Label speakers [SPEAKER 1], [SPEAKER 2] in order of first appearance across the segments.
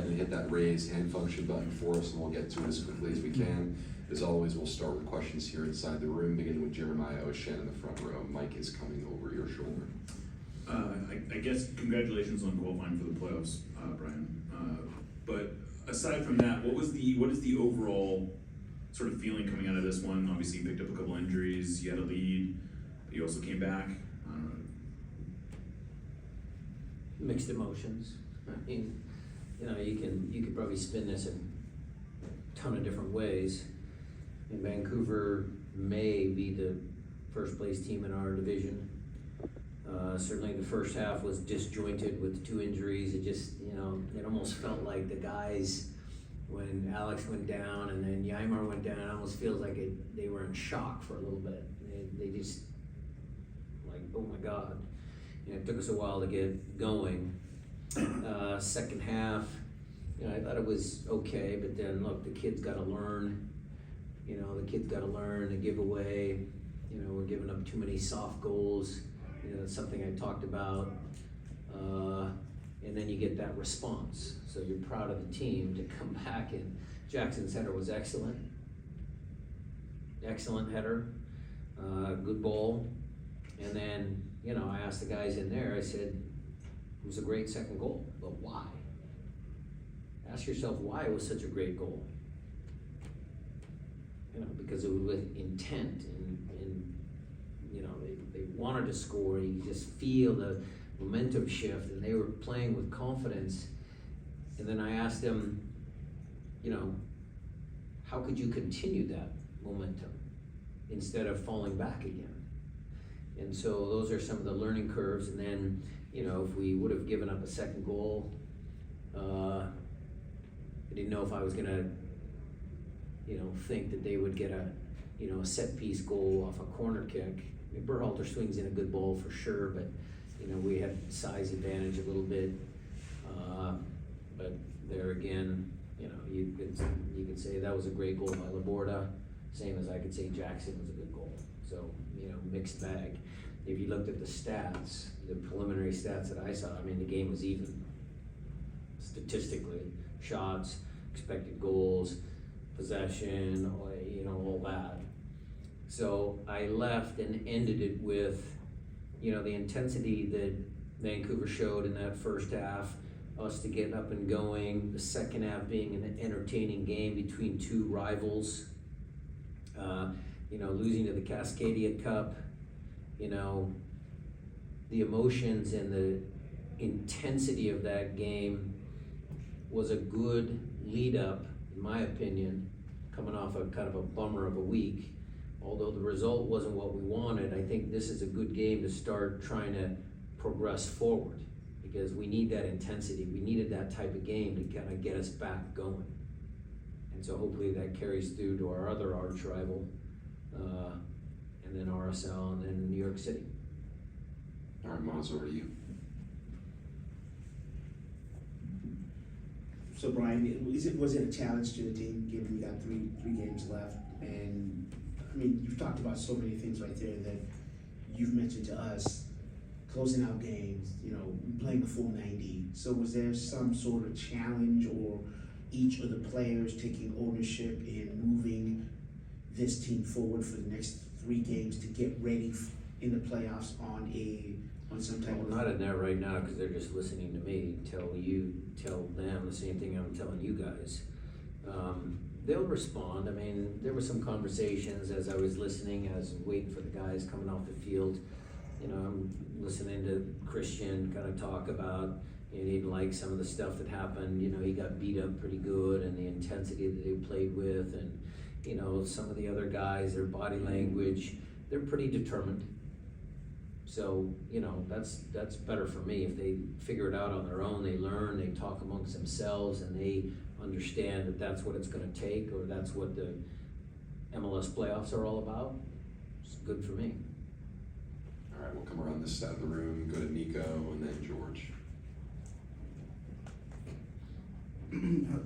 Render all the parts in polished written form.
[SPEAKER 1] and hit that raise hand function button for us, and we'll get to it as quickly as we can. As always, we'll start with questions here inside the room, beginning with Jeremiah O'Shen in the front row. Mike is coming over your shoulder.
[SPEAKER 2] I guess congratulations on qualifying for the playoffs, Brian. But aside from that, what is the overall sort of feeling coming out of this one? Obviously, you picked up a couple injuries, you had a lead, but you also came back.
[SPEAKER 3] Mixed emotions. I mean, you know, you could probably spin this in a ton of different ways. And Vancouver may be the first place team in our division. Certainly the first half was disjointed with 2 injuries. It just, you know, it almost felt like the guys, when Alex went down and then Yeimar went down, it almost feels like they were in shock for a little bit. They just, like, oh my God. You know, it took us a while to get going. Second half, you know, I thought it was okay, but then look, the kids got to learn. You know, the kids got to learn to give away. You know, we're giving up too many soft goals. You know, that's something I talked about. And then you get that response. So you're proud of the team to come back, and Jackson's header was excellent. Excellent header, good ball. And then, you know, I asked the guys in there, I said, it was a great second goal, but why? Ask yourself why it was such a great goal. You know, because it was with intent and you know, they wanted to score. You just feel the momentum shift, and they were playing with confidence. And then I asked them, you know, how could you continue that momentum instead of falling back again? And so those are some of the learning curves. And then, you know, if we would have given up a second goal, I didn't know if I was gonna, you know, think that they would get a set piece goal off a corner kick. I mean, Berhalter swings in a good ball for sure, but, you know, we had size advantage a little bit. But there again, you know, you could say that was a great goal by Laborda, same as I could say Jackson was a good goal. So, you know, mixed bag. If you looked at the stats, the preliminary stats that I saw, I mean, the game was even statistically. Shots, expected goals, possession, you know, all that. So I left and ended it with, you know, the intensity that Vancouver showed in that first half, us to get up and going, the second half being an entertaining game between 2 rivals, you know, losing to the Cascadia Cup, you know, the emotions and the intensity of that game was a good lead up, in my opinion, coming off a kind of a bummer of a week. Although the result wasn't what we wanted, I think this is a good game to start trying to progress forward, because we need that intensity. We needed that type of game to kind of get us back going. And so hopefully that carries through to our other arch rival, and then RSL, and then New York City.
[SPEAKER 1] All right, Maz, over to you.
[SPEAKER 4] So Brian, was it a challenge to the team, given you got three games left? And I mean, you've talked about so many things right there that you've mentioned to us, closing out games, you know, playing the full 90. So was there some sort of challenge, or each of the players taking ownership in moving this team forward for the next 3 games to get ready in the playoffs on some type of?
[SPEAKER 3] Not in there right now, because they're just listening to me tell them the same thing I'm telling you guys. They'll respond. I mean, there were some conversations as I was listening, as waiting for the guys coming off the field. You know, I'm listening to Christian kind of talk about, you know, he didn't like some of the stuff that happened. You know, he got beat up pretty good, and the intensity that they played with, and, you know, some of the other guys, their body language, they're pretty determined. So, you know, that's better for me. If they figure it out on their own, they learn, they talk amongst themselves, and they understand that that's what it's going to take, or that's what the MLS playoffs are all about. It's good for me.
[SPEAKER 1] All right, we'll come around this side of the room, go to Nico, and then George.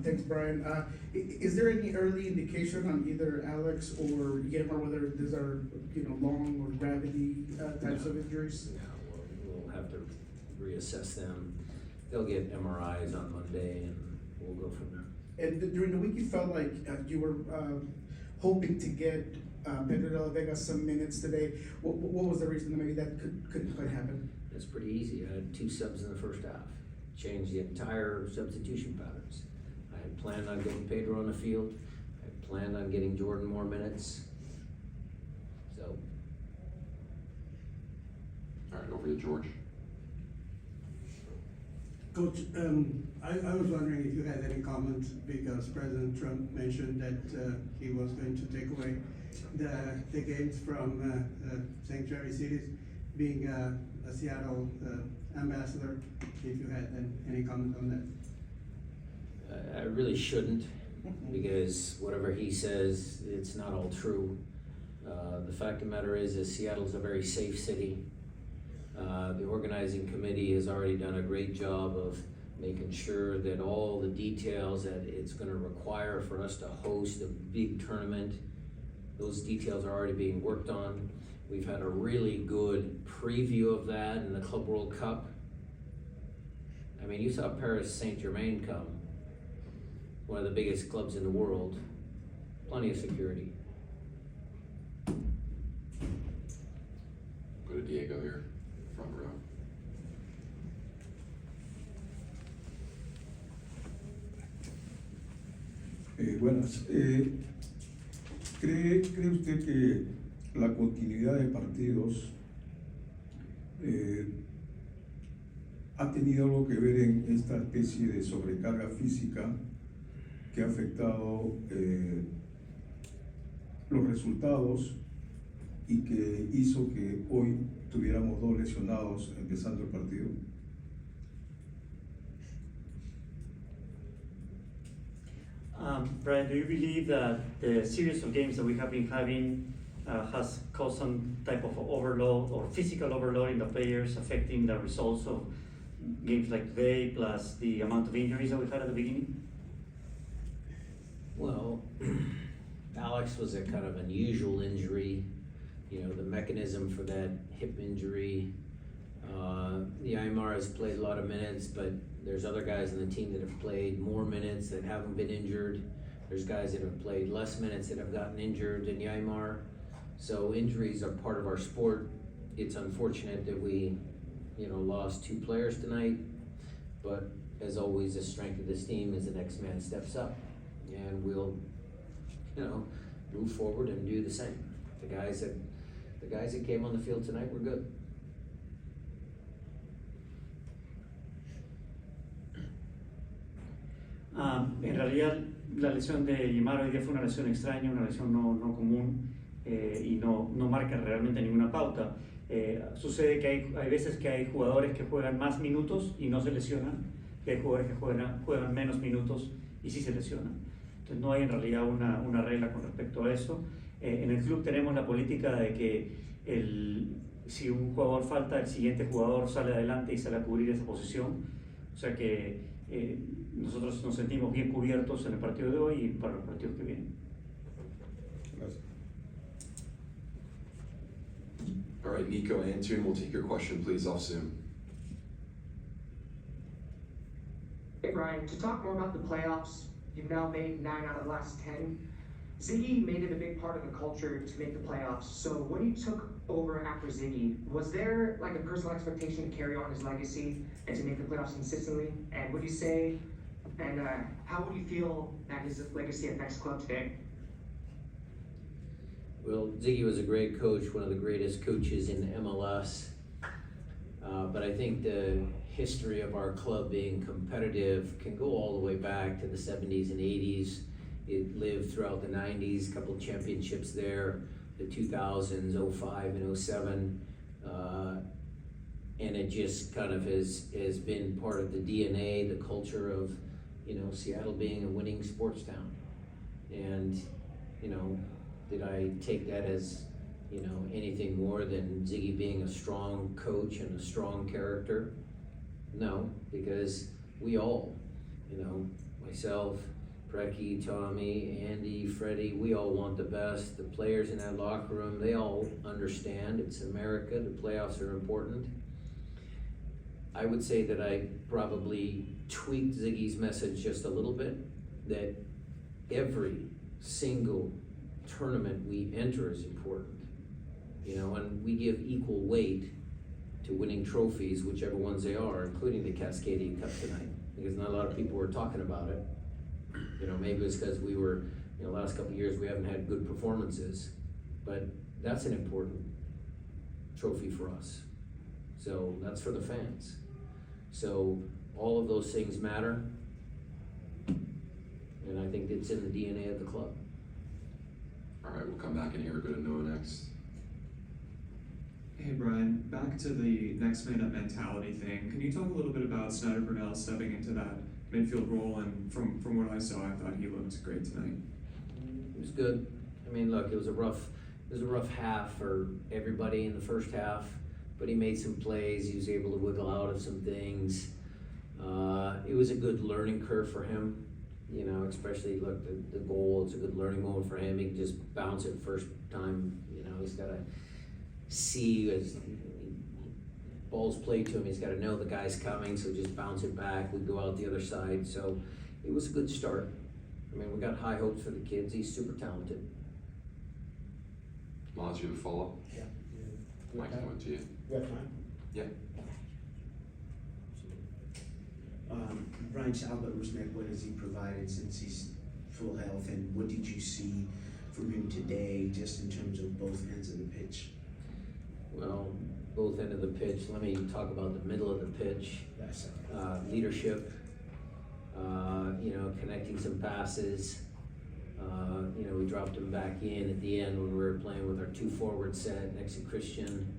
[SPEAKER 5] Thanks, Brian. Is there any early indication on either Alex or Yeimar whether these are, you know, long or gravity types of injuries?
[SPEAKER 3] No, we'll have to reassess them. They'll get MRIs on Monday, and go from there.
[SPEAKER 5] And during the week, you felt like you were hoping to get Pedro de la Vega some minutes today. What was the reason that maybe that couldn't quite happen?
[SPEAKER 3] It's pretty easy. I had 2 subs in the first half. Changed the entire substitution patterns. I had planned on getting Pedro on the field. I had planned on getting Jordan more minutes. So,
[SPEAKER 1] All right, over to George.
[SPEAKER 6] Coach, I was wondering if you had any comments, because President Trump mentioned that he was going to take away the games from sanctuary cities, being a Seattle ambassador, if you had any comment on that.
[SPEAKER 3] I really shouldn't, because whatever he says, it's not all true. The fact of the matter is Seattle's a very safe city. The organizing committee has already done a great job of making sure that all the details that it's gonna require for us to host a big tournament, those details are already being worked on. We've had a really good preview of that in the Club World Cup. I mean, you saw Paris Saint-Germain come, one of the biggest clubs in the world, plenty of security.
[SPEAKER 1] Go to Diego here, front row.
[SPEAKER 7] Buenas. ¿Cree usted que la continuidad de partidos ha tenido algo que ver en esta especie de sobrecarga física que ha afectado los resultados y que hizo que hoy tuviéramos 2 lesionados empezando el partido?
[SPEAKER 8] Brian, do you believe that the series of games that we have been having has caused some type of overload or physical overload in the players, affecting the results of games like today, plus the amount of injuries that we had at the beginning?
[SPEAKER 3] Well, Alex was a kind of unusual injury. You know, the mechanism for that hip injury. Yeimar has played a lot of minutes, but there's other guys in the team that have played more minutes that haven't been injured. There's guys that have played less minutes that have gotten injured than Yeimar. So injuries are part of our sport. It's unfortunate that we, lost 2 players tonight, but as always, the strength of this team is the next man steps up, and we'll, move forward and do the same. The guys that came on the field tonight were good.
[SPEAKER 8] En realidad, la lesión de Yeimar hoy día fue una lesión extraña, una lesión no común, y no marca realmente ninguna pauta. Sucede que hay veces que hay jugadores que juegan más minutos y no se lesionan, y hay jugadores que juegan menos minutos y sí se lesionan. Entonces no hay en realidad una regla con respecto a eso. En el club tenemos la política de que si un jugador falta, el siguiente jugador sale adelante y sale a cubrir esa posición. O sea que nosotros nos sentimos bien cubiertos en el partido de hoy y para los partidos que vienen.
[SPEAKER 7] Gracias.
[SPEAKER 1] All right, Nico and Antune, we'll take your question, please, off Zoom.
[SPEAKER 9] Hey Brian, to talk more about the playoffs, you've now made 9 out of the last 10. Ziggy made it a big part of the culture to make the playoffs. So when you took over after Ziggy, was there like a personal expectation to carry on his legacy and to make the playoffs consistently? And would you say, and how would you feel that his legacy affects the club today?
[SPEAKER 3] Well, Ziggy was a great coach, one of the greatest coaches in MLS. But I think the history of our club being competitive can go all the way back to the 70s and 80s. It lived throughout the 90s, a couple of championships there, the 2000s, 05 and 07. And it just kind of has been part of the DNA, the culture of, Seattle being a winning sports town. And, did I take that as, anything more than Ziggy being a strong coach and a strong character? No, because we all, myself, Preki, Tommy, Andy, Freddie, we all want the best. The players in that locker room, they all understand it's America, the playoffs are important. I would say that I probably tweaked Ziggy's message just a little bit, that every single tournament we enter is important. You know, and we give equal weight to winning trophies, whichever ones they are, including the Cascadia Cup tonight, because not a lot of people were talking about it. You know, maybe it's because we were, you know, last couple of years we haven't had good performances, but that's an important trophy for us. So that's for the fans. So all of those things matter, and I think it's in the DNA of the club.
[SPEAKER 1] All right, we'll come back in here, go to Noah next.
[SPEAKER 10] Hey Brian, back to the next man up mentality thing. Can you talk a little bit about Snyder Brunel stepping into that midfield role? And from what I saw, I thought he looked great tonight.
[SPEAKER 3] It was good. I mean, look, it was a rough half for everybody in the first half, but he made some plays. He was able to wiggle out of some things. It was a good learning curve for him, you know, especially look, the goal, it's a good learning moment for him. He can just bounce it first time, you know, he's gotta see as balls played to him, he's gotta know the guy's coming, so just bounce it back, we go out the other side. So it was a good start. I mean, we got high hopes for the kids. He's super talented.
[SPEAKER 1] Maz, you have a follow-up?
[SPEAKER 4] Yeah.
[SPEAKER 1] Mike's coming to you.
[SPEAKER 4] We have time?
[SPEAKER 1] Yeah.
[SPEAKER 4] Brian Talbot, what has he provided since he's full health, and what did you see from him today, just in terms of both ends of the pitch?
[SPEAKER 3] Well, both ends of the pitch. Let me talk about the middle of the pitch.
[SPEAKER 4] That's
[SPEAKER 3] Leadership, you know, connecting some passes. You know, we dropped him back in at the end when we were playing with our 2 forward set next to Christian.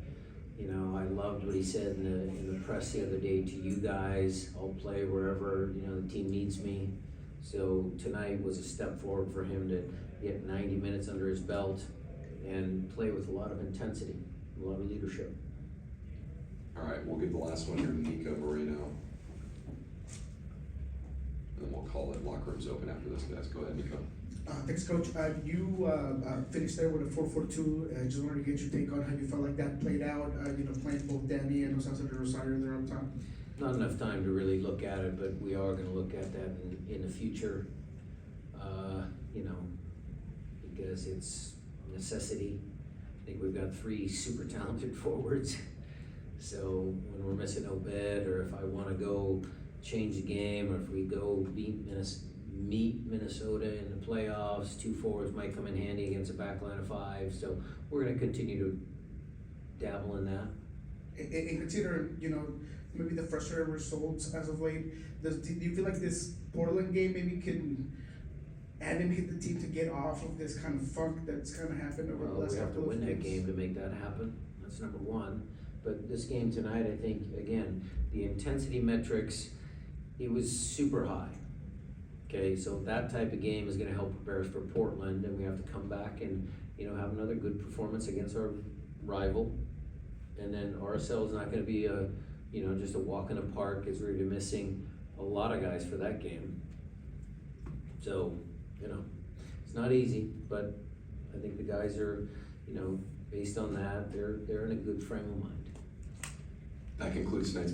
[SPEAKER 3] You know, I loved what he said in the press the other day to you guys. I'll play wherever, you know, the team needs me. So tonight was a step forward for him to get 90 minutes under his belt and play with a lot of intensity, a lot of leadership.
[SPEAKER 1] All right, we'll give the last one here to Nico Moreno. And then we'll call it locker rooms open after this, guys. Go ahead, Nico.
[SPEAKER 5] Thanks, Coach. You finished there with a 4-4-2. I just wanted to get your take on how you felt like that played out, you know, playing both Danny and Osasa de Rosario there on top.
[SPEAKER 3] Not enough time to really look at it, but we are gonna look at that in the future, you know, because it's necessity. I think we've got 3 super talented forwards. So when we're missing Obed, or if I wanna go change the game, or if we go meet Minnesota in the playoffs, 2 forwards might come in handy against a back line of 5. So we're gonna continue to dabble in that.
[SPEAKER 5] And considering, you know, maybe the frustrating results as of late, do you feel like this Portland game maybe can animate the team to get off of this kind of funk that's kind of happened over the
[SPEAKER 3] Well,
[SPEAKER 5] last
[SPEAKER 3] we have to
[SPEAKER 5] couple of
[SPEAKER 3] win that
[SPEAKER 5] games?
[SPEAKER 3] game to make that happen. That's number 1. But this game tonight, I think, again, the intensity metrics, it was super high. Okay, so that type of game is gonna help prepare us for Portland, and we have to come back and, you know, have another good performance against our rival. And then RSL is not gonna be a, you know, just a walk in the park, because we're gonna be missing a lot of guys for that game. So, you know, it's not easy, but I think the guys are, you know, based on that, they're in a good frame of mind.
[SPEAKER 1] That concludes tonight's